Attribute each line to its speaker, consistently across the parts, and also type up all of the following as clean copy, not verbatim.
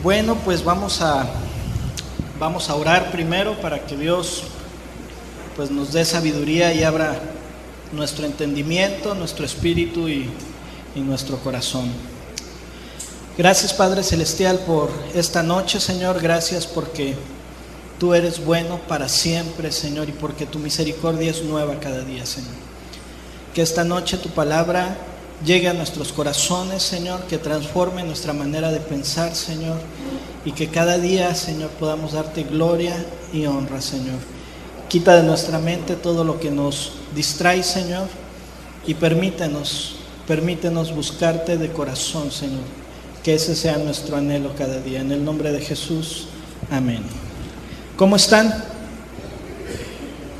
Speaker 1: Bueno, pues vamos a orar primero para que Dios pues nos dé sabiduría y abra nuestro entendimiento, nuestro espíritu y nuestro corazón. Gracias, Padre Celestial, por esta noche, Señor. Gracias porque Tú eres bueno para siempre, Señor, y porque Tu misericordia es nueva cada día, Señor. Que esta noche Tu palabra llegue a nuestros corazones, Señor, que transforme nuestra manera de pensar, Señor, y que cada día, Señor, podamos darte gloria y honra, Señor. Quita de nuestra mente todo lo que nos distrae, Señor, y permítenos buscarte de corazón, Señor. Que ese sea nuestro anhelo cada día. En el nombre de Jesús, amén. ¿Cómo están?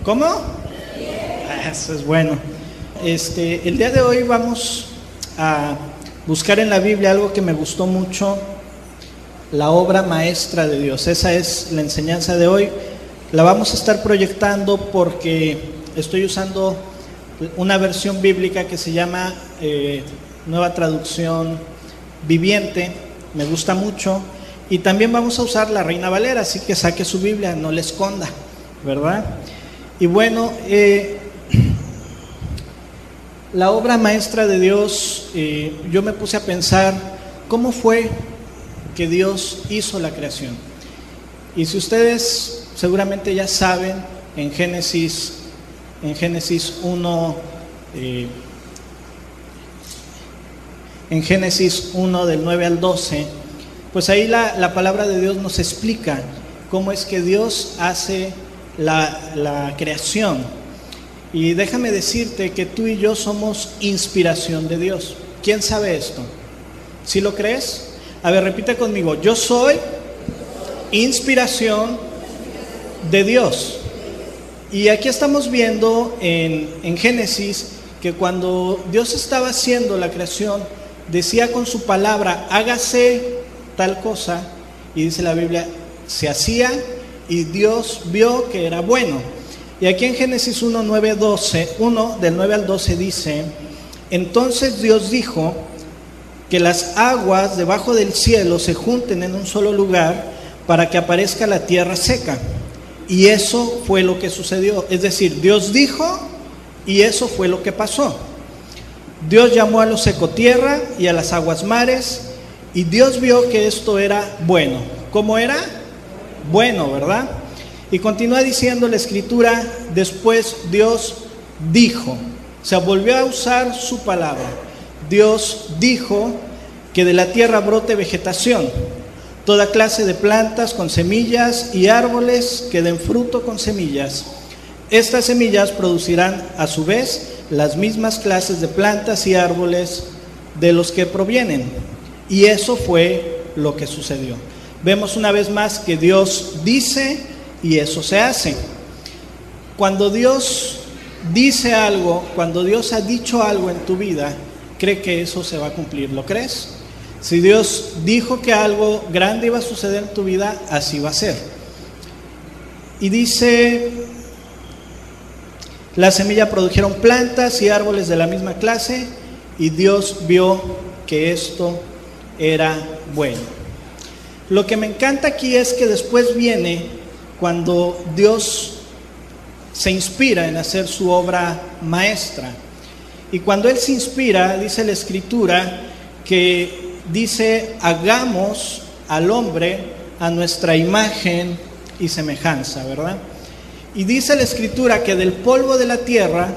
Speaker 1: ¿Cómo? Eso es bueno. El día de hoy vamos a buscar en la Biblia algo que me gustó mucho, la obra maestra de Dios. Esa es la enseñanza de hoy. La vamos a estar proyectando porque estoy usando una versión bíblica que se llama Nueva Traducción Viviente. Me gusta mucho. Y también vamos a usar la Reina Valera, así que saque su Biblia, no le esconda, ¿verdad? Y bueno, la obra maestra de Dios, yo me puse a pensar cómo fue que Dios hizo la creación. Y si ustedes seguramente ya saben, en Génesis 1, en Génesis 1 del 9 al 12, pues ahí la palabra de Dios nos explica cómo es que Dios hace la creación. Y déjame decirte que tú y yo somos inspiración de Dios. ¿Quién sabe esto? ¿Sí lo crees? A ver, repite conmigo. Yo soy inspiración de Dios. Y aquí estamos viendo en Génesis que cuando Dios estaba haciendo la creación, decía con su palabra, hágase tal cosa, y dice la Biblia, se hacía y Dios vio que era bueno. Y aquí en Génesis 1, del 9 al 12 dice, entonces Dios dijo que las aguas debajo del cielo se junten en un solo lugar para que aparezca la tierra seca. Y eso fue lo que sucedió. Es decir, Dios dijo y eso fue lo que pasó. Dios llamó a lo seco tierra y a las aguas mares, y Dios vio que esto era bueno. ¿Cómo era? Bueno, ¿verdad? Y continúa diciendo la Escritura, después Dios dijo, o sea, volvió a usar su palabra. Dios dijo que de la tierra brote vegetación, toda clase de plantas con semillas y árboles que den fruto con semillas. Estas semillas producirán a su vez las mismas clases de plantas y árboles de los que provienen. Y eso fue lo que sucedió. Vemos una vez más que Dios dice y eso se hace. Cuando Dios dice algo, cuando Dios ha dicho algo en tu vida, cree que eso se va a cumplir. ¿Lo crees? Si Dios dijo que algo grande iba a suceder en tu vida, así va a ser. Y dice, la semilla produjeron plantas y árboles de la misma clase, y Dios vio que esto era bueno. Lo que me encanta aquí es que después viene cuando Dios se inspira en hacer su obra maestra. Y cuando Él se inspira, dice la Escritura, que dice, hagamos al hombre a nuestra imagen y semejanza, ¿verdad? Y dice la Escritura que del polvo de la tierra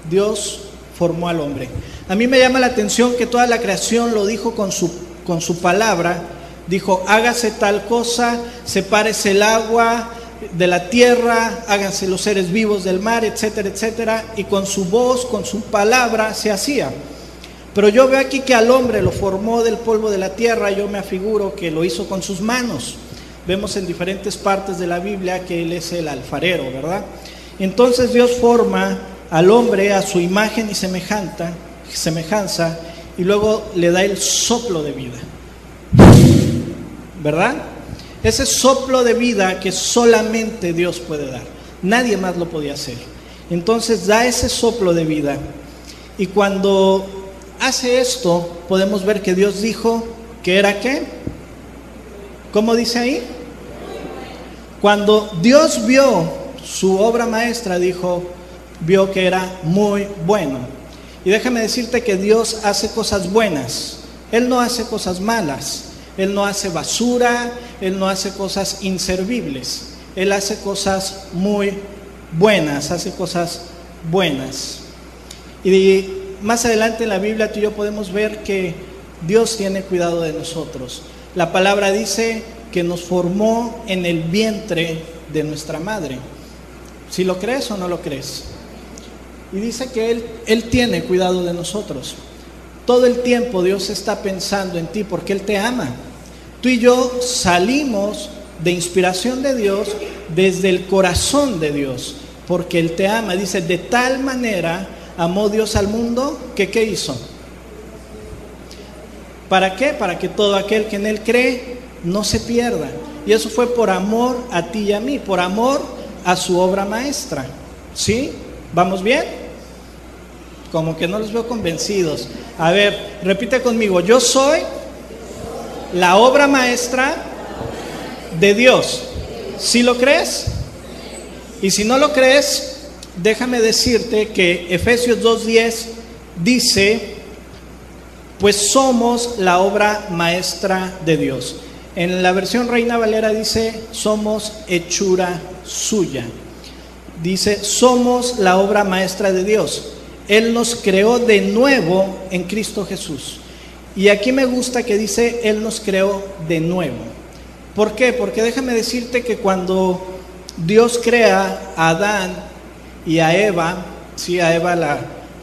Speaker 1: Dios formó al hombre. A mí me llama la atención que toda la creación lo dijo con su palabra. Dijo, hágase tal cosa, sepárese el agua de la tierra, háganse los seres vivos del mar, etcétera, etcétera. Y con su voz, con su palabra se hacía. Pero yo veo aquí que al hombre lo formó del polvo de la tierra. Yo me afiguro que lo hizo con sus manos. Vemos en diferentes partes de la Biblia que Él es el alfarero, ¿verdad? Entonces Dios forma al hombre a su imagen y semejanza, y luego le da el soplo de vida, ¿verdad? Ese soplo de vida que solamente Dios puede dar, nadie más lo podía hacer. Entonces da ese soplo de vida, y cuando hace esto podemos ver que Dios dijo que era ¿qué? ¿Cómo dice ahí? Cuando Dios vio su obra maestra, vio que era muy bueno. Y déjame decirte que Dios hace cosas buenas. Él no hace cosas malas. Él no hace basura. Él no hace cosas inservibles. Él hace cosas muy buenas. Hace cosas buenas. Y más adelante en la Biblia tú y yo podemos ver que Dios tiene cuidado de nosotros. La palabra dice que nos formó en el vientre de nuestra madre. ¿Si lo crees o no lo crees? Y dice que Él tiene cuidado de nosotros. Todo el tiempo Dios está pensando en ti porque Él te ama. Tú y yo salimos de inspiración de Dios desde el corazón de Dios, porque Él te ama. Dice, de tal manera amó Dios al mundo, que ¿qué hizo? ¿Para qué? Para que todo aquel que en Él cree no se pierda. Y eso fue por amor a ti y a mí, por amor a su obra maestra. ¿Sí? ¿Vamos bien? Como que no los veo convencidos. A ver, repite conmigo. Yo soy la obra maestra de Dios. ¿Sí lo crees? Y si no lo crees, déjame decirte que Efesios 2:10 dice, pues somos la obra maestra de Dios. En la versión Reina Valera dice, somos hechura suya. Dice, somos la obra maestra de Dios. Él nos creó de nuevo en Cristo Jesús. Y aquí me gusta que dice, Él nos creó de nuevo. ¿Por qué? Porque déjame decirte que cuando Dios crea a Adán y a Eva, sí, a Eva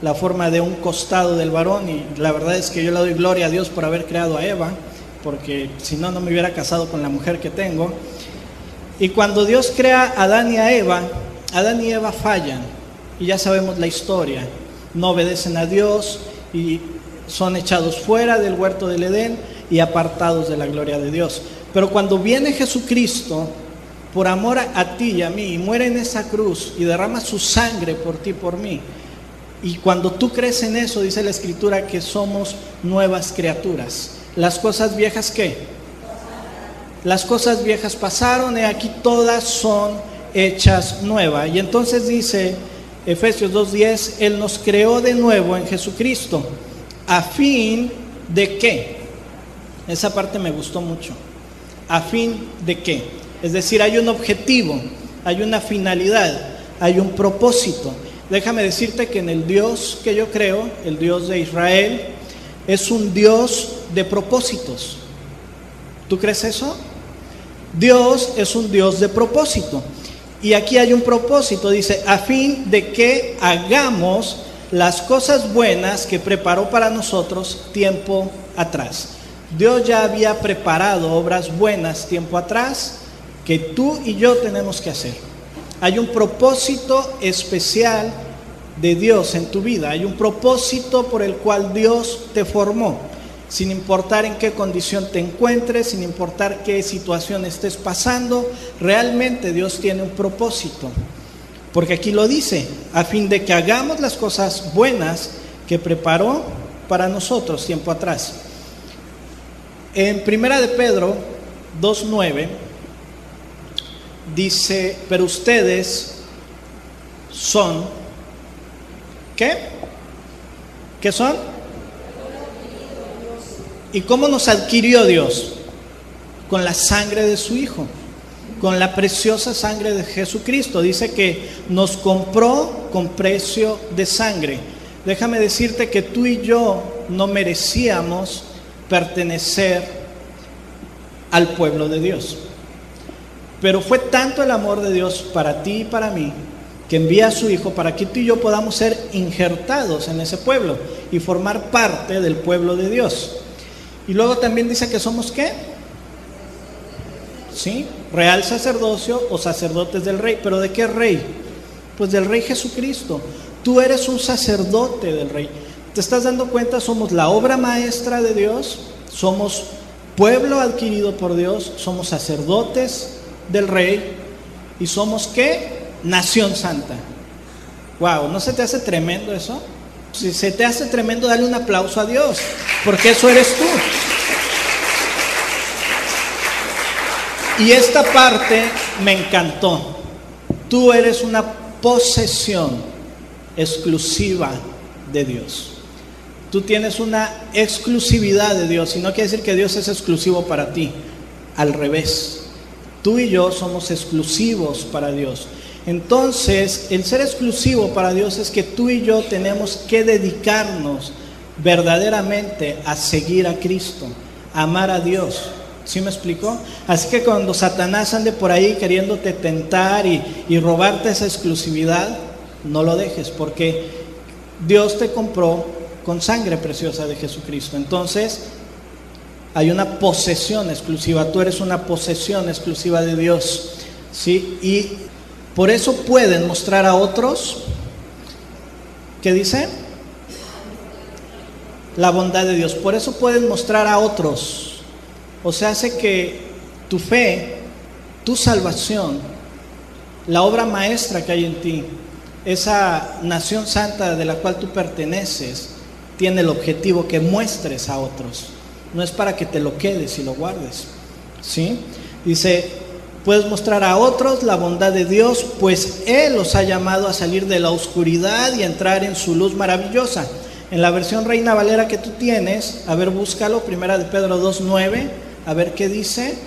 Speaker 1: la forma de un costado del varón, y la verdad es que yo le doy gloria a Dios por haber creado a Eva, porque si no, no me hubiera casado con la mujer que tengo. Y cuando Dios crea a Adán y Eva fallan, y ya sabemos la historia. No obedecen a Dios y son echados fuera del huerto del Edén y apartados de la gloria de Dios. Pero cuando viene Jesucristo, por amor a ti y a mí, y muere en esa cruz y derrama su sangre por ti y por mí, y cuando tú crees en eso, dice la Escritura que somos nuevas criaturas. Las cosas viejas, ¿qué? Las cosas viejas pasaron, y aquí todas son hechas nuevas. Y entonces dice Efesios 2:10, Él nos creó de nuevo en Jesucristo, a fin de qué. Esa parte me gustó mucho. ¿A fin de qué? Es decir, hay un objetivo, hay una finalidad, hay un propósito. Déjame decirte que en el Dios que yo creo, el Dios de Israel, es un Dios de propósitos. ¿Tú crees eso? Dios es un Dios de propósito. Y aquí hay un propósito, dice, a fin de que hagamos las cosas buenas que preparó para nosotros tiempo atrás. Dios ya había preparado obras buenas tiempo atrás que tú y yo tenemos que hacer. Hay un propósito especial de Dios en tu vida. Hay un propósito por el cual Dios te formó. Sin importar en qué condición te encuentres, sin importar qué situación estés pasando, realmente Dios tiene un propósito. Porque aquí lo dice, a fin de que hagamos las cosas buenas que preparó para nosotros tiempo atrás. En 1 de Pedro 2:9 dice, pero ustedes son, ¿qué? ¿Qué son? ¿Y cómo nos adquirió Dios? Con la sangre de su Hijo, con la preciosa sangre de Jesucristo. Dice que nos compró con precio de sangre. Déjame decirte que tú y yo no merecíamos pertenecer al pueblo de Dios. Pero fue tanto el amor de Dios para ti y para mí, que envía a su Hijo para que tú y yo podamos ser injertados en ese pueblo y formar parte del pueblo de Dios. Y luego también dice que somos ¿qué? ¿Sí? Real sacerdocio o sacerdotes del rey. ¿Pero de qué rey? Pues del Rey Jesucristo. Tú eres un sacerdote del Rey. ¿Te estás dando cuenta? Somos la obra maestra de Dios, somos pueblo adquirido por Dios, somos sacerdotes del Rey y somos ¿qué? Nación santa. Wow, ¿no se te hace tremendo eso? Si se te hace tremendo, dale un aplauso a Dios, porque eso eres tú. Y esta parte me encantó. Tú eres una posesión exclusiva de Dios. Tú tienes una exclusividad de Dios, y no quiere decir que Dios es exclusivo para ti. Al revés, tú y yo somos exclusivos para Dios. Entonces, el ser exclusivo para Dios es que tú y yo tenemos que dedicarnos verdaderamente a seguir a Cristo, a amar a Dios. ¿Sí me explicó? Así que cuando Satanás ande por ahí queriéndote tentar y robarte esa exclusividad, no lo dejes, porque Dios te compró con sangre preciosa de Jesucristo. Entonces, hay una posesión exclusiva. Tú eres una posesión exclusiva de Dios, ¿sí? Y por eso pueden mostrar a otros, ¿qué dice? La bondad de Dios. Por eso pueden mostrar a otros. O sea, hace que tu fe, tu salvación, la obra maestra que hay en ti, esa nación santa de la cual tú perteneces, tiene el objetivo que muestres a otros. No es para que te lo quedes y lo guardes, ¿sí? Dice, puedes mostrar a otros la bondad de Dios, pues Él los ha llamado a salir de la oscuridad y a entrar en su luz maravillosa. En la versión Reina Valera que tú tienes, a ver, búscalo, 1 de Pedro 2:9, a ver qué dice,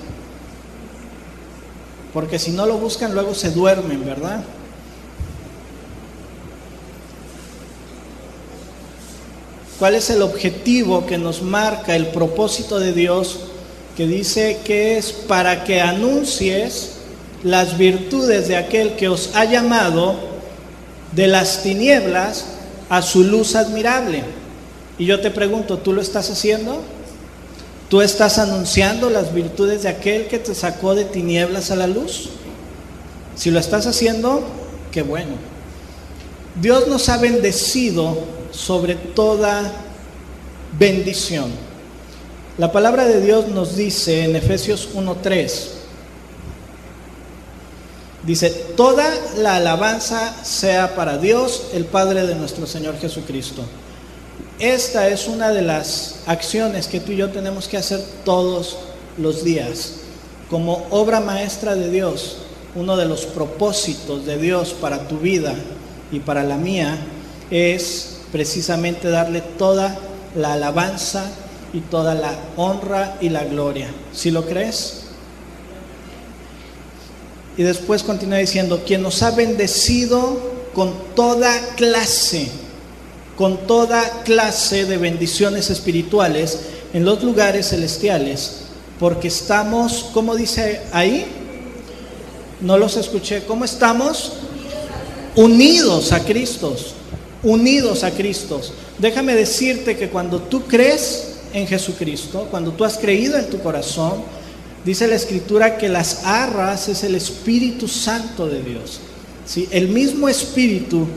Speaker 1: porque si no lo buscan luego se duermen, ¿verdad? ¿Cuál es el objetivo que nos marca el propósito de Dios? Que dice que es para que anuncies las virtudes de aquel que os ha llamado de las tinieblas a su luz admirable. Y yo te pregunto, ¿tú lo estás haciendo? ¿Tú estás anunciando las virtudes de aquel que te sacó de tinieblas a la luz? Si lo estás haciendo, qué bueno. Dios nos ha bendecido sobre toda bendición. La palabra de Dios nos dice en Efesios 1:3, dice, toda la alabanza sea para Dios, el Padre de nuestro Señor Jesucristo. Esta es una de las acciones que tú y yo tenemos que hacer todos los días. Como obra maestra de Dios, uno de los propósitos de Dios para tu vida y para la mía es precisamente darle toda la alabanza y toda la honra y la gloria. ¿Sí lo crees? Y después continúa diciendo, quien nos ha bendecido con toda clase de bendiciones espirituales en los lugares celestiales, porque estamos, ¿cómo dice ahí? No los escuché. ¿Cómo estamos? Unidos a Cristo. Unidos a Cristo. Déjame decirte que cuando tú crees en Jesucristo, cuando tú has creído en tu corazón, dice la Escritura que las arras es el Espíritu Santo de Dios, ¿sí? El mismo Espíritu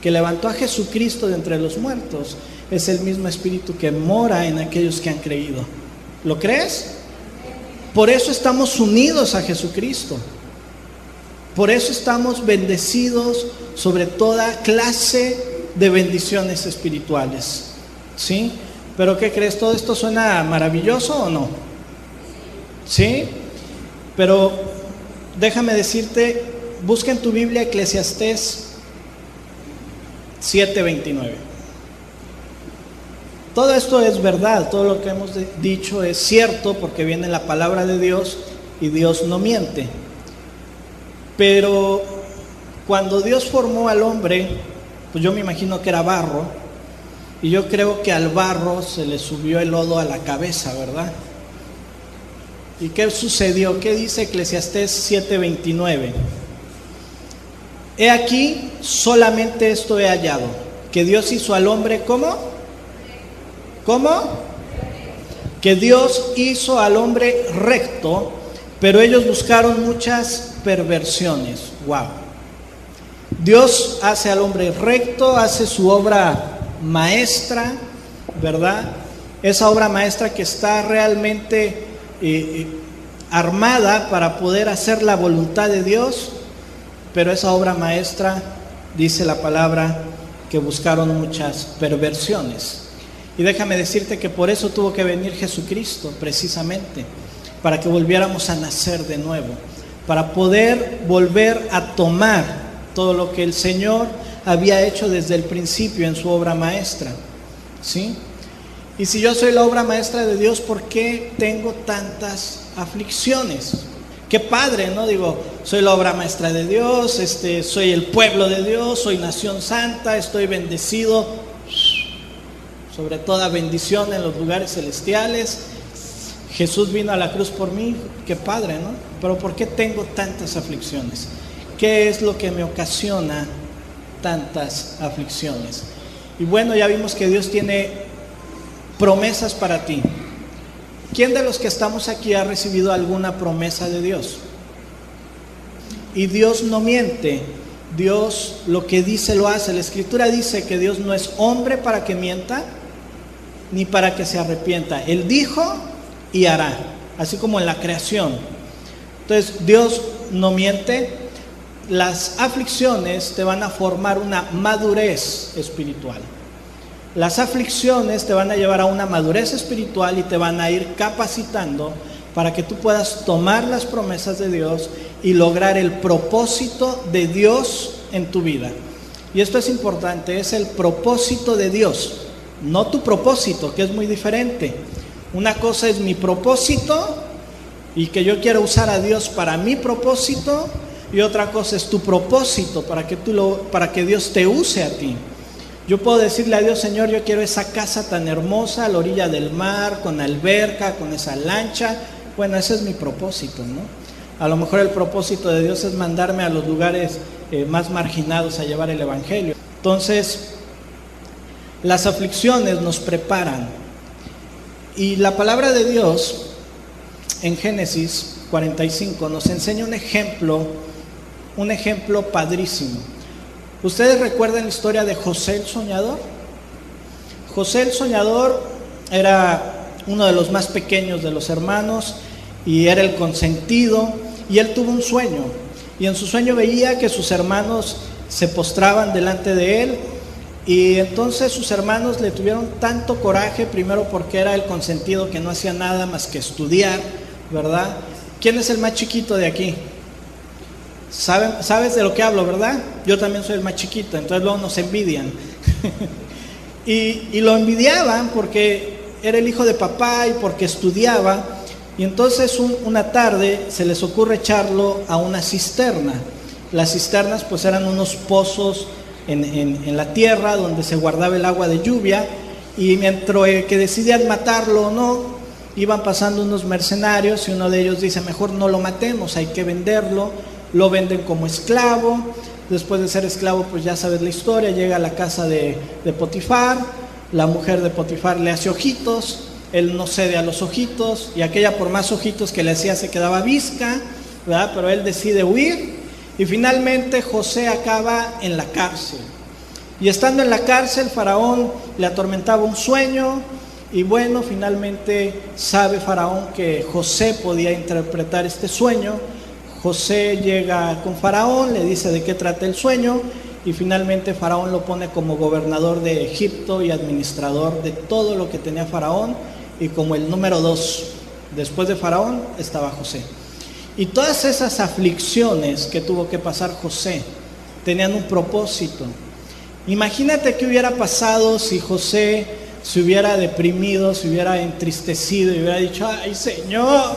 Speaker 1: que levantó a Jesucristo de entre los muertos es el mismo Espíritu que mora en aquellos que han creído. ¿Lo crees? Por eso estamos unidos a Jesucristo. Por eso estamos bendecidos sobre toda clase de bendiciones espirituales, ¿sí? ¿Pero qué crees? ¿Todo esto suena maravilloso o no? ¿Sí? Pero déjame decirte, busca en tu Biblia Eclesiastés 7:29. Todo esto es verdad, todo lo que hemos dicho es cierto porque viene la palabra de Dios y Dios no miente. Pero cuando Dios formó al hombre, pues yo me imagino que era barro, y yo creo que al barro se le subió el lodo a la cabeza, ¿verdad? ¿Y qué sucedió? ¿Qué dice Eclesiastés 7:29? He aquí, solamente esto he hallado, que Dios hizo al hombre, ¿cómo? ¿Cómo? Que Dios hizo al hombre recto, pero ellos buscaron muchas perversiones. Wow. Dios hace al hombre recto, hace su obra maestra, ¿verdad? Esa obra maestra que está realmente armada para poder hacer la voluntad de Dios, pero esa obra maestra, dice la palabra, que buscaron muchas perversiones. Y déjame decirte que por eso tuvo que venir Jesucristo, precisamente. para que volviéramos a nacer de nuevo, para poder volver a tomar todo lo que el Señor había hecho desde el principio en su obra maestra, ¿sí? Y si yo soy la obra maestra de Dios, ¿por qué tengo tantas aflicciones? Qué padre, ¿no? Digo, soy la obra maestra de Dios, soy el pueblo de Dios, soy nación santa, estoy bendecido sobre toda bendición en los lugares celestiales. Jesús vino a la cruz por mí, qué padre, ¿no? Pero ¿por qué tengo tantas aflicciones? ¿Qué es lo que me ocasiona tantas aflicciones? Y bueno, ya vimos que Dios tiene promesas para ti. ¿Quién de los que estamos aquí ha recibido alguna promesa de Dios? Y Dios no miente, Dios lo que dice lo hace. La Escritura dice que Dios no es hombre para que mienta, ni para que se arrepienta. Él dijo y hará, así como en la creación. Entonces Dios no miente. Las aflicciones te van a formar una madurez espiritual. Las aflicciones te van a llevar a una madurez espiritual y te van a ir capacitando para que tú puedas tomar las promesas de Dios y lograr el propósito de Dios en tu vida. Y esto es importante, es el propósito de Dios, no tu propósito, que es muy diferente. Una cosa es mi propósito y que yo quiero usar a Dios para mi propósito, y otra cosa es tu propósito para que Dios te use a ti. Yo puedo decirle a Dios: Señor, yo quiero esa casa tan hermosa a la orilla del mar, con alberca, con esa lancha. Bueno, ese es mi propósito, ¿no? A lo mejor el propósito de Dios es mandarme a los lugares más marginados a llevar el evangelio. Entonces, las aflicciones nos preparan. Y la palabra de Dios en Génesis 45 nos enseña un ejemplo padrísimo. ¿Ustedes recuerdan la historia de José el soñador? José el soñador era uno de los más pequeños de los hermanos y era el consentido, y él tuvo un sueño, y en su sueño veía que sus hermanos se postraban delante de él, y entonces sus hermanos le tuvieron tanto coraje, primero porque era el consentido que no hacía nada más que estudiar, ¿verdad? ¿Quién es el más chiquito de aquí? ¿Sabes de lo que hablo, verdad? Yo también soy el más chiquito, entonces luego nos envidian. y lo envidiaban porque era el hijo de papá y porque estudiaba. Y entonces una tarde se les ocurre echarlo a una cisterna. Las cisternas pues eran unos pozos en la tierra donde se guardaba el agua de lluvia, y mientras que decidían matarlo o no, iban pasando unos mercenarios y uno de ellos dice: mejor no lo matemos, hay que venderlo. Lo venden como esclavo. Después de ser esclavo, pues ya sabes la historia, llega a la casa de Potifar. La mujer de Potifar le hace ojitos, él no cede a los ojitos, y aquella, por más ojitos que le hacía, se quedaba visca, ¿verdad? Pero él decide huir, y finalmente José acaba en la cárcel. Y estando en la cárcel, Faraón le atormentaba un sueño, y bueno, finalmente sabe Faraón que José podía interpretar este sueño. José llega con Faraón, le dice de qué trata el sueño, y finalmente Faraón lo pone como gobernador de Egipto y administrador de todo lo que tenía Faraón, y como el número 2 después de Faraón estaba José. Y todas esas aflicciones que tuvo que pasar José tenían un propósito. Imagínate qué hubiera pasado si José se hubiera deprimido, se hubiera entristecido y hubiera dicho: ay, Señor,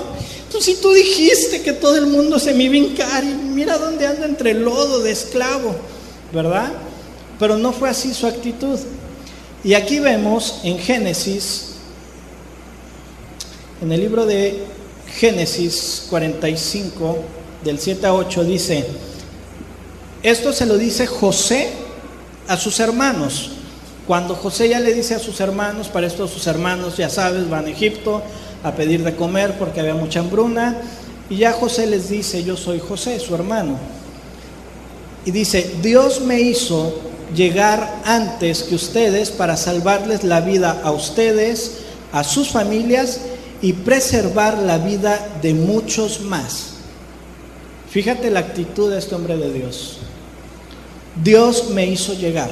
Speaker 1: si tú dijiste que todo el mundo se me iba a hincar, y mira dónde anda entre el lodo de esclavo, ¿verdad? Pero no fue así su actitud. Y aquí vemos en Génesis, en el libro de Génesis 45, del 7 a 8, dice: esto se lo dice José a sus hermanos. Cuando José ya le dice a sus hermanos, para esto sus hermanos, ya sabes, van a Egipto a pedir de comer porque había mucha hambruna, y ya José les dice: yo soy José, su hermano. Y dice: Dios me hizo llegar antes que ustedes para salvarles la vida a ustedes, a sus familias, y preservar la vida de muchos más. Fíjate la actitud de este hombre de Dios. Dios me hizo llegar.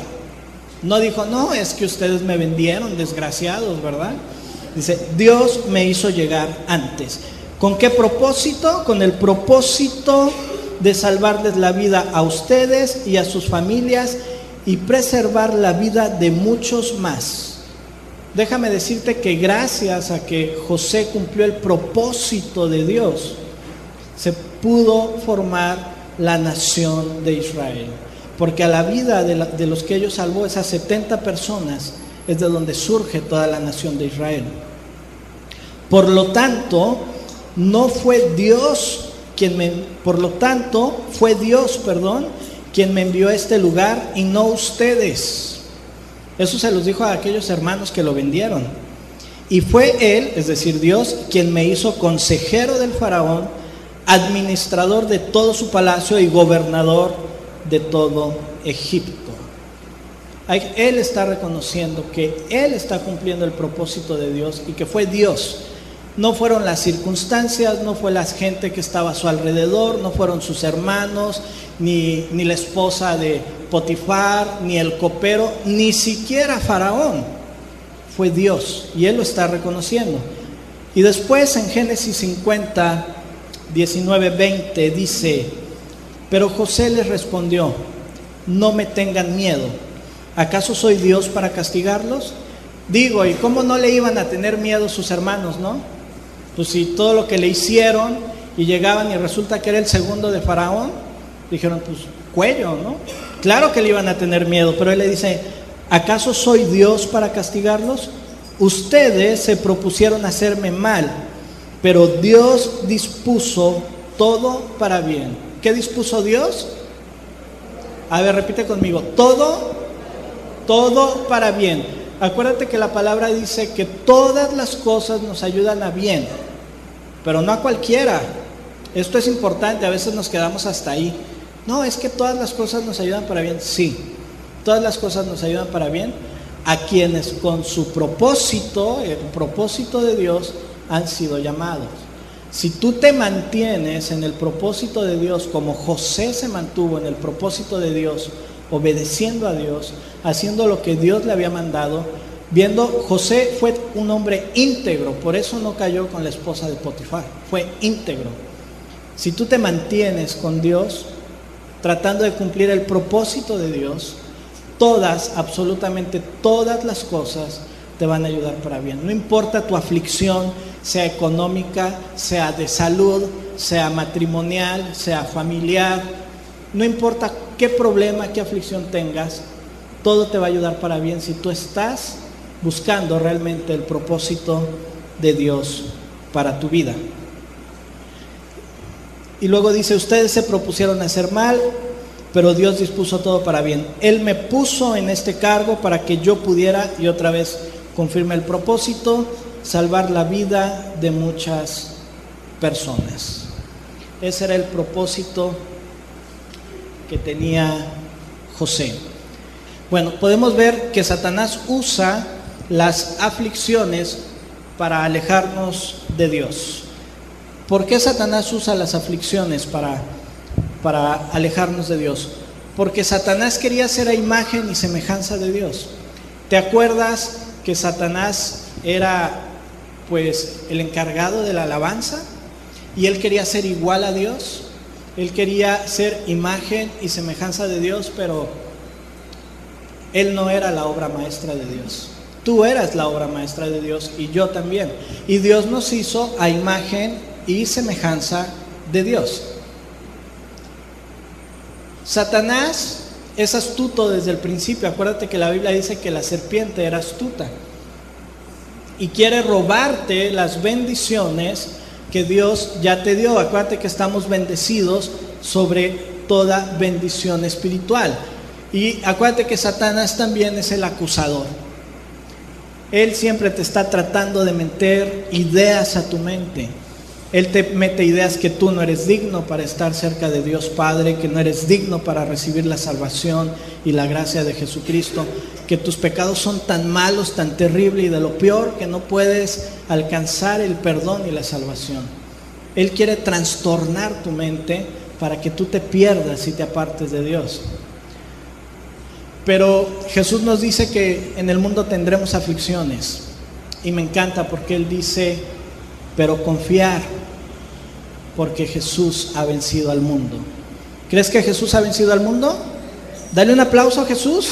Speaker 1: No dijo: no, es que ustedes me vendieron, desgraciados, ¿verdad? Dice: Dios me hizo llegar antes. ¿Con qué propósito? Con el propósito de salvarles la vida a ustedes y a sus familias y preservar la vida de muchos más. Déjame decirte que gracias a que José cumplió el propósito de Dios, se pudo formar la nación de Israel. Porque a la vida de los que ellos salvó, esas 70 personas, es de donde surge toda la nación de Israel. Por lo tanto, fue Dios quien me envió a este lugar y no ustedes. Eso se los dijo a aquellos hermanos que lo vendieron. Y fue Él, es decir, Dios, quien me hizo consejero del faraón, administrador de todo su palacio y gobernador de todo Egipto. Él está reconociendo que Él está cumpliendo el propósito de Dios y que fue Dios. No fueron las circunstancias, no fue la gente que estaba a su alrededor, no fueron sus hermanos, ni la esposa de Potifar, ni el copero, ni siquiera Faraón. Fue Dios y Él lo está reconociendo. Y después en Génesis 50, 19, 20 dice: pero José les respondió: no me tengan miedo. ¿Acaso soy Dios para castigarlos? Digo, ¿y cómo no le iban a tener miedo sus hermanos, no? Pues si todo lo que le hicieron y llegaban y resulta que era el segundo de Faraón, dijeron, pues cuello, ¿no? Claro que le iban a tener miedo, pero él le dice: ¿acaso soy Dios para castigarlos? Ustedes se propusieron hacerme mal, pero Dios dispuso todo para bien. ¿Qué dispuso Dios? A ver, repite conmigo: todo para bien. Acuérdate que la palabra dice que todas las cosas nos ayudan a bien, pero no a cualquiera. Esto es importante, a veces nos quedamos hasta ahí. No, es que todas las cosas nos ayudan para bien. Sí, todas las cosas nos ayudan para bien a quienes con su propósito, el propósito de Dios, han sido llamados. Si tú te mantienes en el propósito de Dios como José se mantuvo en el propósito de Dios, obedeciendo a Dios, haciendo lo que Dios le había mandado, José fue un hombre íntegro, por eso no cayó con la esposa de Potifar, fue íntegro. Si tú te mantienes con Dios, tratando de cumplir el propósito de Dios, absolutamente todas las cosas te van a ayudar para bien. No importa tu aflicción, sea económica, sea de salud, sea matrimonial, sea familiar, no importa qué problema, qué aflicción tengas, todo te va a ayudar para bien si tú estás buscando realmente el propósito de Dios para tu vida. Y luego dice: ustedes se propusieron hacer mal, pero Dios dispuso todo para bien. Él me puso en este cargo para que yo pudiera, y otra vez confirme el propósito, salvar la vida de muchas personas. Ese era el propósito que tenía José. Bueno, podemos ver que Satanás usa las aflicciones para alejarnos de Dios. ¿Por qué Satanás usa las aflicciones para alejarnos de Dios? Porque Satanás quería ser a imagen y semejanza de Dios. ¿Te acuerdas que Satanás era pues el encargado de la alabanza? Y él quería ser igual a Dios. Él quería ser imagen y semejanza de Dios, pero él no era la obra maestra de Dios. Tú eras la obra maestra de Dios y yo también. Y Dios nos hizo a imagen y semejanza de Dios. Satanás es astuto desde el principio. Acuérdate que la Biblia dice que la serpiente era astuta y quiere robarte las bendiciones que Dios ya te dio. Acuérdate que estamos bendecidos sobre toda bendición espiritual. Y acuérdate que Satanás también es el acusador. Él siempre te está tratando de meter ideas a tu mente. Él te mete ideas que tú no eres digno para estar cerca de Dios Padre, que no eres digno para recibir la salvación y la gracia de Jesucristo, que tus pecados son tan malos, tan terribles y de lo peor que no puedes alcanzar el perdón y la salvación. Él quiere trastornar tu mente para que tú te pierdas y te apartes de Dios. Pero Jesús nos dice que en el mundo tendremos aflicciones. Y me encanta porque Él dice, pero confiar, porque Jesús ha vencido al mundo. ¿Crees que Jesús ha vencido al mundo? Dale un aplauso a Jesús.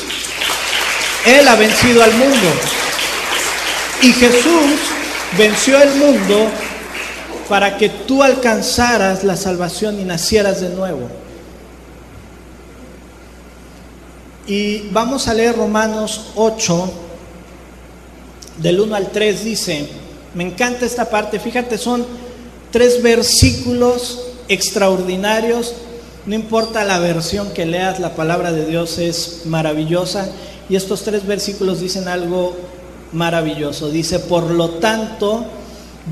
Speaker 1: Él ha vencido al mundo. Y Jesús venció el mundo para que tú alcanzaras la salvación y nacieras de nuevo. Y vamos a leer Romanos 8, del 1 al 3, dice, me encanta esta parte, fíjate, son 3 versículos extraordinarios, no importa la versión que leas, la palabra de Dios es maravillosa, y estos 3 versículos dicen algo maravilloso, dice, por lo tanto,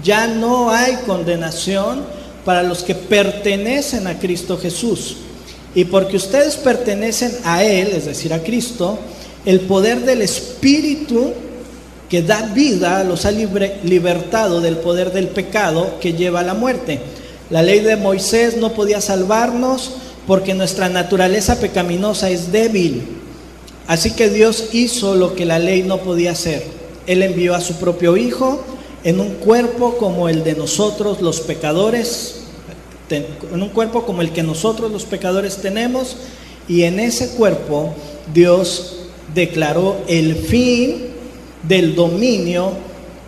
Speaker 1: ya no hay condenación para los que pertenecen a Cristo Jesús. Y porque ustedes pertenecen a Él, es decir, a Cristo, el poder del Espíritu que da vida los ha libertado del poder del pecado que lleva a la muerte. La ley de Moisés no podía salvarnos porque nuestra naturaleza pecaminosa es débil. Así que Dios hizo lo que la ley no podía hacer. Él envió a su propio Hijo en un cuerpo como el de nosotros los pecadores, en un cuerpo como el que nosotros los pecadores tenemos, y en ese cuerpo Dios declaró el fin del dominio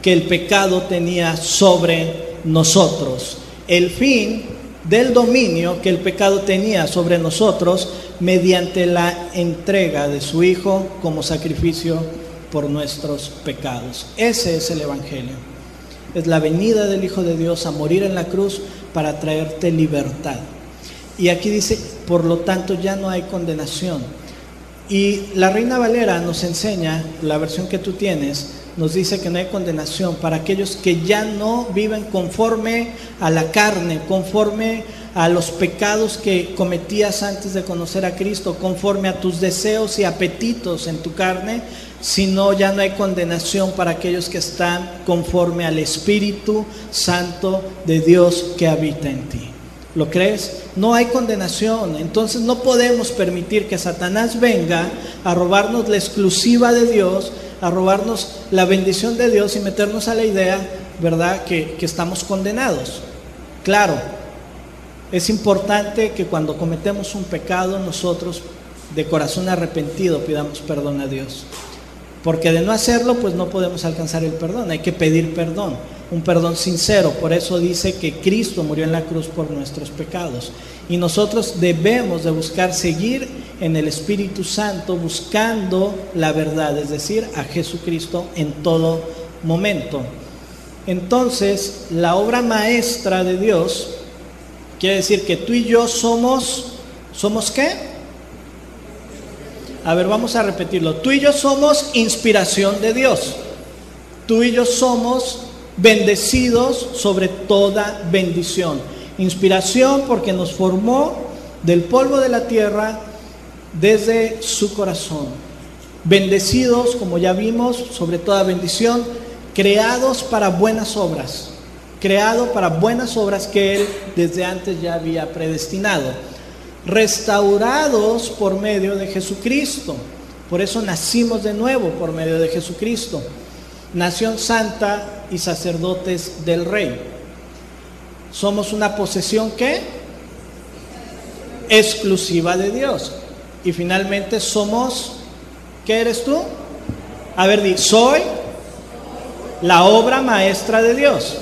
Speaker 1: que el pecado tenía sobre nosotros. El fin del dominio que el pecado tenía sobre nosotros mediante la entrega de su Hijo como sacrificio por nuestros pecados. Ese es el Evangelio. Es la venida del Hijo de Dios a morir en la cruz para traerte libertad. Y aquí dice, por lo tanto ya no hay condenación. Y la Reina Valera nos enseña, la versión que tú tienes, nos dice que no hay condenación para aquellos que ya no viven conforme a la carne, conforme a los pecados que cometías antes de conocer a Cristo, conforme a tus deseos y apetitos en tu carne, sino ya no hay condenación para aquellos que están conforme al Espíritu Santo de Dios que habita en ti. ¿Lo crees? No hay condenación. Entonces no podemos permitir que Satanás venga a robarnos la exclusiva de Dios, a robarnos la bendición de Dios y meternos a la idea, ¿verdad?, que estamos condenados. Claro, es importante que cuando cometemos un pecado nosotros de corazón arrepentido pidamos perdón a Dios. Porque de no hacerlo, pues no podemos alcanzar el perdón. Hay que pedir perdón, un perdón sincero. Por eso dice que Cristo murió en la cruz por nuestros pecados. Y nosotros debemos de buscar seguir en el Espíritu Santo, buscando la verdad, es decir, a Jesucristo en todo momento. Entonces, la obra maestra de Dios quiere decir que tú y yo ¿somos qué? A ver, vamos a repetirlo. Tú y yo somos inspiración de Dios. Tú y yo somos bendecidos sobre toda bendición. Inspiración porque nos formó del polvo de la tierra desde su corazón. Bendecidos, como ya vimos, sobre toda bendición. Creados para buenas obras. Creado para buenas obras que Él desde antes ya había predestinado. Restaurados por medio de Jesucristo. Por eso nacimos de nuevo por medio de Jesucristo. Nación santa y sacerdotes del Rey. Somos una posesión ¿qué? Exclusiva de Dios. Y finalmente somos, ¿qué eres tú? A ver, di, soy la obra maestra de Dios.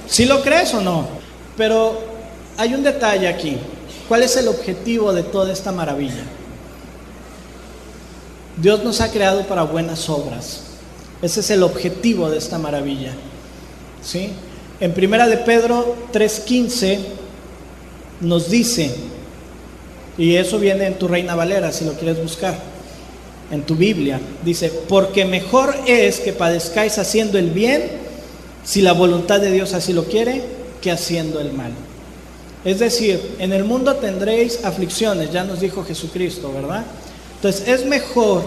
Speaker 1: ¿Sí lo crees o no? Pero hay un detalle aquí. ¿Cuál es el objetivo de toda esta maravilla? Dios nos ha creado para buenas obras. Ese es el objetivo de esta maravilla. ¿Sí? En Primera de Pedro 3:15 nos dice, y eso viene en tu Reina Valera si lo quieres buscar, en tu Biblia, dice, porque mejor es que padezcáis haciendo el bien, si la voluntad de Dios así lo quiere, que haciendo el mal. Es decir, en el mundo tendréis aflicciones, ya nos dijo Jesucristo, ¿verdad? Entonces es mejor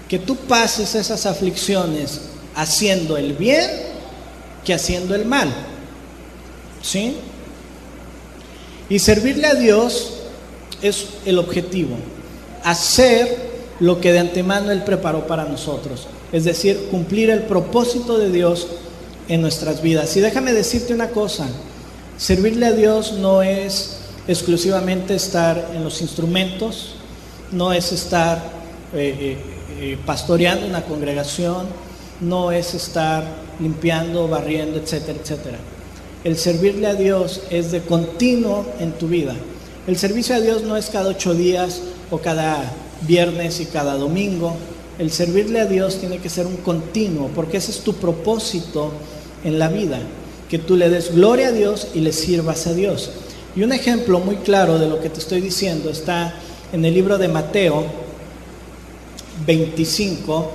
Speaker 1: que tú pases esas aflicciones haciendo el bien que haciendo el mal. ¿Sí? Y servirle a Dios es el objetivo. Hacer lo que de antemano Él preparó para nosotros. Es decir, cumplir el propósito de Dios en nuestras vidas. Y déjame decirte una cosa. Servirle a Dios no es exclusivamente estar en los instrumentos, no es estar pastoreando una congregación, no es estar limpiando, barriendo, etcétera, etcétera. El servirle a Dios es de continuo en tu vida. El servicio a Dios no es cada 8 días o cada viernes y cada domingo. El servirle a Dios tiene que ser un continuo, porque ese es tu propósito en la vida, que tú le des gloria a Dios y le sirvas a Dios. Y un ejemplo muy claro de lo que te estoy diciendo está en el libro de Mateo 25,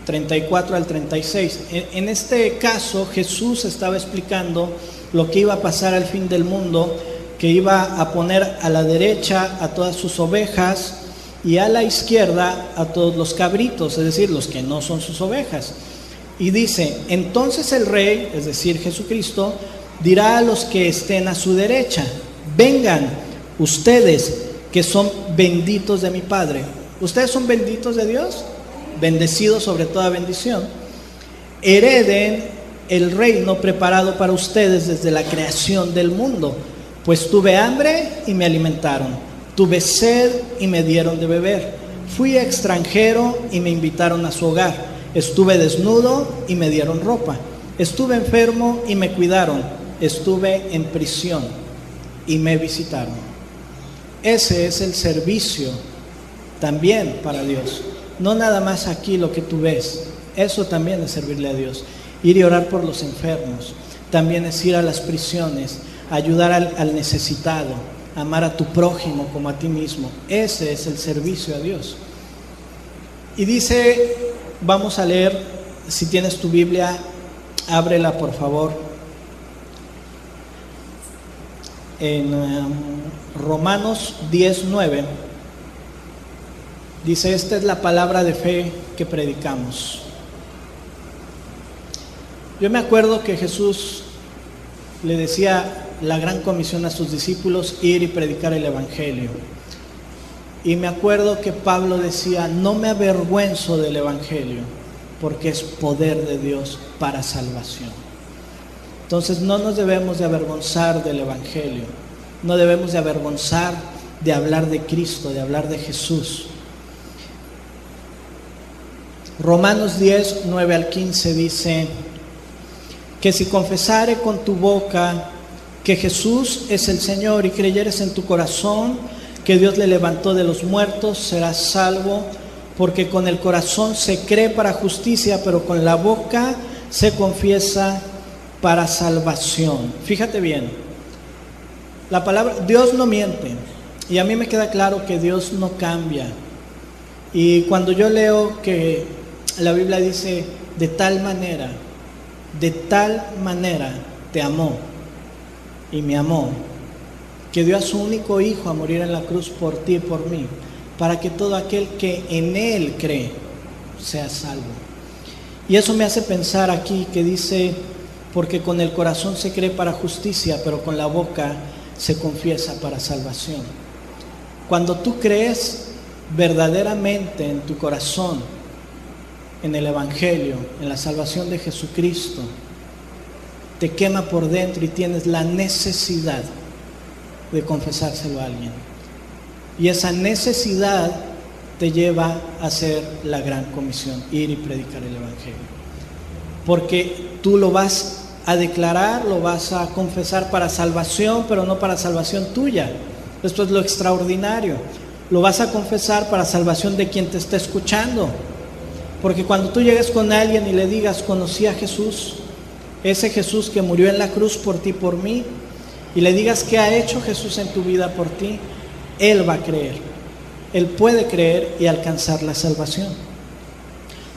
Speaker 1: 34 al 36. En este caso, Jesús estaba explicando lo que iba a pasar al fin del mundo, que iba a poner a la derecha a todas sus ovejas y a la izquierda a todos los cabritos, es decir, los que no son sus ovejas. Y dice, entonces el rey, es decir, Jesucristo, dirá a los que estén a su derecha, vengan ustedes que son benditos de mi Padre. ¿Ustedes son benditos de Dios? Bendecidos sobre toda bendición. Hereden el reino preparado para ustedes desde la creación del mundo. Pues tuve hambre y me alimentaron, tuve sed y me dieron de beber, fui extranjero y me invitaron a su hogar, estuve desnudo y me dieron ropa, estuve enfermo y me cuidaron, estuve en prisión y me visitaron. Ese es el servicio también para Dios. No nada más aquí lo que tú ves, eso también es servirle a Dios. Ir y orar por los enfermos, también es ir a las prisiones, ayudar al necesitado, amar a tu prójimo como a ti mismo. Ese es el servicio a Dios. Y dice, vamos a leer, si tienes tu Biblia, ábrela por favor, en Romanos 10:9. Dice, esta es la palabra de fe que predicamos. Yo me acuerdo que Jesús le decía la gran comisión a sus discípulos, ir y predicar el evangelio. Y me acuerdo que Pablo decía, no me avergüenzo del evangelio, porque es poder de Dios para salvación. Entonces no nos debemos de avergonzar del evangelio, no debemos de avergonzar de hablar de Cristo, de hablar de Jesús. Romanos 10:9 al 15 dice, que si confesare con tu boca que Jesús es el Señor y creyeres en tu corazón que Dios le levantó de los muertos, serás salvo, porque con el corazón se cree para justicia, pero con la boca se confiesa para salvación. Fíjate bien, la palabra, Dios no miente, y a mí me queda claro que Dios no cambia. Y cuando yo leo que la Biblia dice, de tal manera te amó y me amó, que dio a su único hijo a morir en la cruz por ti y por mí, para que todo aquel que en él cree sea salvo. Y eso me hace pensar aquí que dice, porque con el corazón se cree para justicia, pero con la boca se confiesa para salvación. Cuando tú crees verdaderamente en tu corazón, en el evangelio, en la salvación de Jesucristo, te quema por dentro y tienes la necesidad de confesárselo a alguien. Y esa necesidad te lleva a hacer la gran comisión, ir y predicar el evangelio. Porque tú lo vas a declarar, lo vas a confesar para salvación, pero no para salvación tuya. Esto es lo extraordinario. Lo vas a confesar para salvación de quien te está escuchando. Porque cuando tú llegues con alguien y le digas, conocí a Jesús, ese Jesús que murió en la cruz por ti y por mí, y le digas qué ha hecho Jesús en tu vida por ti, Él va a creer. Él puede creer y alcanzar la salvación.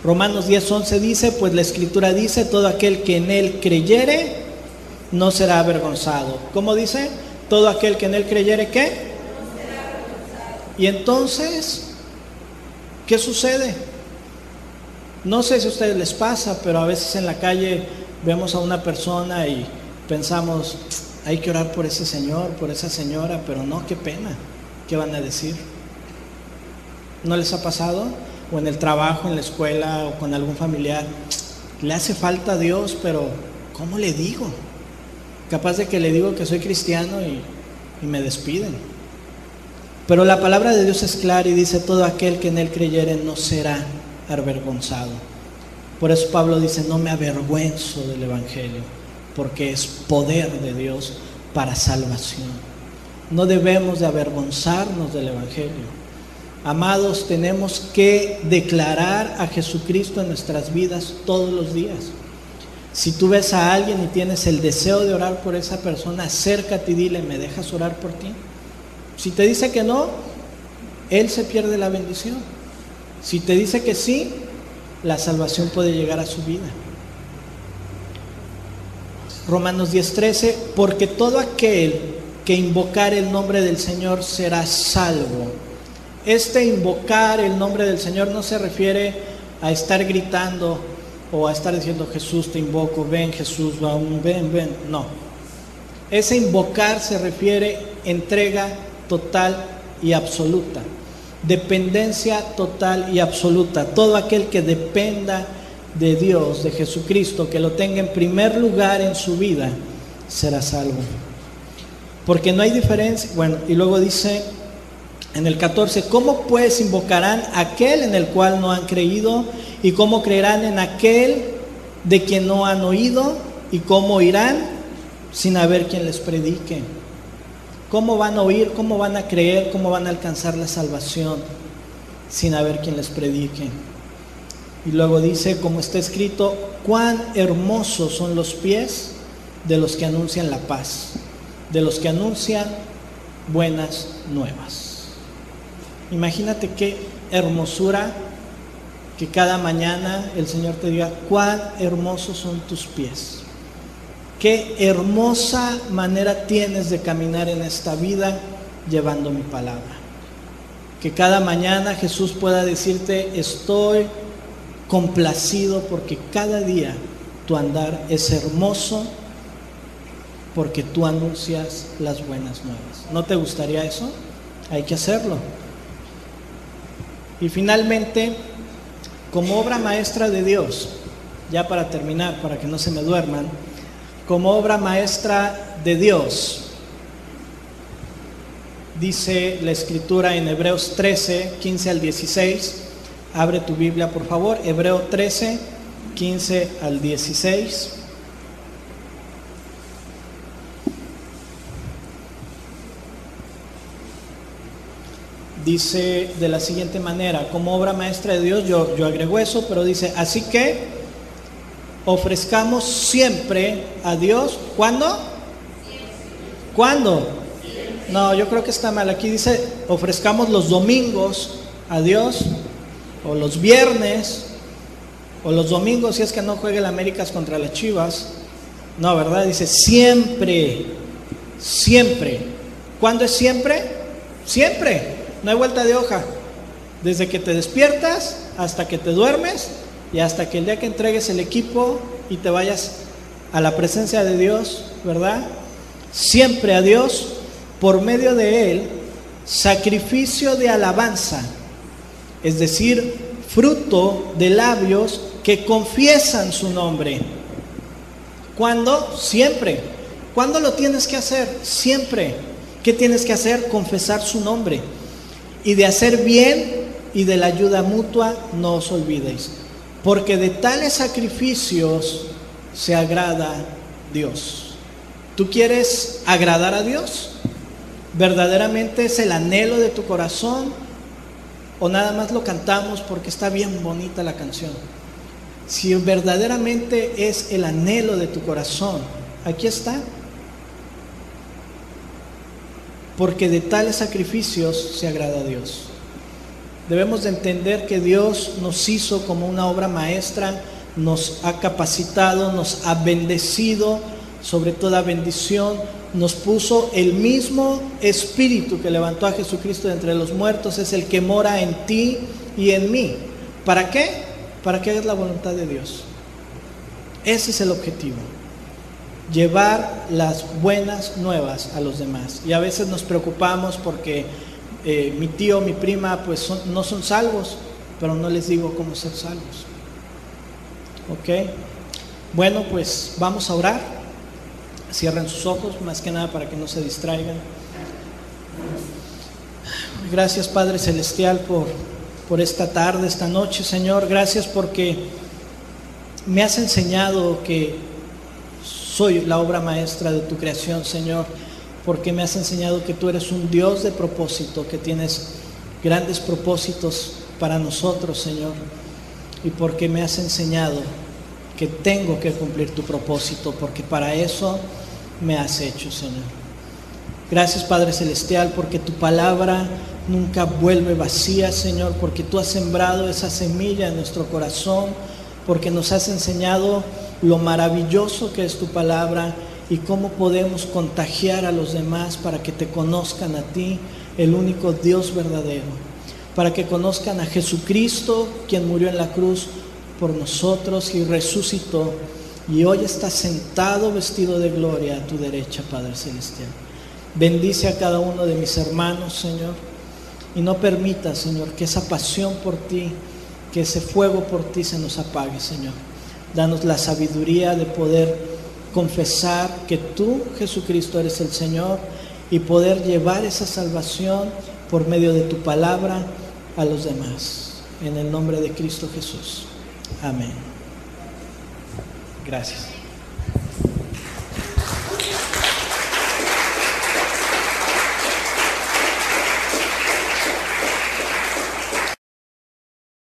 Speaker 1: Romanos 10:11 dice, pues la Escritura dice, todo aquel que en Él creyere, no será avergonzado. ¿Cómo dice? Todo aquel que en Él creyere, ¿qué? No será avergonzado. Y entonces, ¿qué sucede? No sé si a ustedes les pasa, pero a veces en la calle vemos a una persona y pensamos, hay que orar por ese señor, por esa señora, pero no, qué pena, ¿qué van a decir? ¿No les ha pasado? O en el trabajo, en la escuela, o con algún familiar, le hace falta a Dios, pero ¿cómo le digo? Capaz de que le digo que soy cristiano y me despiden. Pero la palabra de Dios es clara y dice: todo aquel que en Él creyere no será avergonzado. Por eso Pablo dice: no me avergüenzo del Evangelio, porque es poder de Dios para salvación. No debemos de avergonzarnos del Evangelio. Amados, tenemos que declarar a Jesucristo en nuestras vidas todos los días. Si tú ves a alguien y tienes el deseo de orar por esa persona, acércate y dile: ¿me dejas orar por ti? Si te dice que no, él se pierde la bendición. Si te dice que sí, la salvación puede llegar a su vida. Romanos 10:13, porque todo aquel que invocar el nombre del Señor será salvo. Este invocar el nombre del Señor no se refiere a estar gritando o a estar diciendo: Jesús te invoco, ven Jesús, ven, ven. No. Ese invocar se refiere a entrega total y absoluta. Dependencia total y absoluta. Todo aquel que dependa de Dios, de Jesucristo, que lo tenga en primer lugar en su vida, será salvo. Porque no hay diferencia. Bueno, y luego dice en el 14: ¿cómo pues invocarán a aquel en el cual no han creído? ¿Y cómo creerán en aquel de quien no han oído? ¿Y cómo oirán sin haber quien les predique? ¿Cómo van a oír? ¿Cómo van a creer? ¿Cómo van a alcanzar la salvación sin haber quien les predique? Y luego dice, como está escrito: cuán hermosos son los pies de los que anuncian la paz, de los que anuncian buenas nuevas. Imagínate qué hermosura que cada mañana el Señor te diga: cuán hermosos son tus pies. Qué hermosa manera tienes de caminar en esta vida llevando mi palabra. Que cada mañana Jesús pueda decirte: estoy complacido porque cada día tu andar es hermoso, porque tú anuncias las buenas nuevas. ¿No te gustaría eso? Hay que hacerlo. Y finalmente, como obra maestra de Dios, ya para terminar, para que no se me duerman, como obra maestra de Dios, dice la Escritura en Hebreos 13, 15 al 16. Abre tu Biblia, por favor. Hebreos 13, 15 al 16. Dice de la siguiente manera: como obra maestra de Dios, yo agrego eso, pero dice: así que ofrezcamos siempre a Dios. ¿Cuándo? ¿Cuándo? No, yo creo que está mal. Aquí dice: ofrezcamos los domingos a Dios, o los viernes, o los domingos si es que no juegue el Américas contra las Chivas. No, ¿verdad? Dice siempre, siempre. ¿Cuándo es siempre? Siempre. No hay vuelta de hoja. Desde que te despiertas hasta que te duermes y hasta que el día que entregues el equipo y te vayas a la presencia de Dios, ¿verdad? Siempre a Dios, por medio de Él, sacrificio de alabanza, es decir, fruto de labios que confiesan su nombre. ¿Cuándo? Siempre. ¿Cuándo lo tienes que hacer? Siempre. ¿Qué tienes que hacer? Confesar su nombre. Y de hacer bien y de la ayuda mutua no os olvidéis, porque de tales sacrificios se agrada Dios. ¿Tú quieres agradar a Dios? ¿Verdaderamente es el anhelo de tu corazón? ¿O nada más lo cantamos porque está bien bonita la canción? Si verdaderamente es el anhelo de tu corazón, aquí está. Porque de tales sacrificios se agrada a Dios. Debemos de entender que Dios nos hizo como una obra maestra, nos ha capacitado, nos ha bendecido sobre toda bendición, nos puso el mismo Espíritu que levantó a Jesucristo de entre los muertos, es el que mora en ti y en mí. ¿Para qué? Para que hagas la voluntad de Dios. Ese es el objetivo. Llevar las buenas nuevas a los demás. Y a veces nos preocupamos porque mi tío, mi prima, pues no son salvos, pero no les digo cómo ser salvos. ¿Ok? Bueno, pues vamos a orar. Cierren sus ojos, más que nada para que no se distraigan. Gracias, Padre Celestial, por esta tarde, esta noche, Señor. Gracias porque me has enseñado que soy la obra maestra de tu creación, Señor. Porque me has enseñado que tú eres un Dios de propósito, que tienes grandes propósitos para nosotros, Señor. Y porque me has enseñado que tengo que cumplir tu propósito, porque para eso me has hecho, Señor. Gracias, Padre Celestial, porque tu palabra nunca vuelve vacía, Señor, porque tú has sembrado esa semilla en nuestro corazón, porque nos has enseñado lo maravilloso que es tu palabra y cómo podemos contagiar a los demás para que te conozcan a ti, el único Dios verdadero, para que conozcan a Jesucristo, quien murió en la cruz por nosotros y resucitó, y hoy está sentado vestido de gloria a tu derecha, Padre Celestial. Bendice a cada uno de mis hermanos, Señor, y no permita, Señor, que esa pasión por ti, que ese fuego por ti se nos apague, Señor. Danos la sabiduría de poder confesar que tú, Jesucristo, eres el Señor y poder llevar esa salvación por medio de tu palabra a los demás. En el nombre de Cristo Jesús. Amén. Gracias.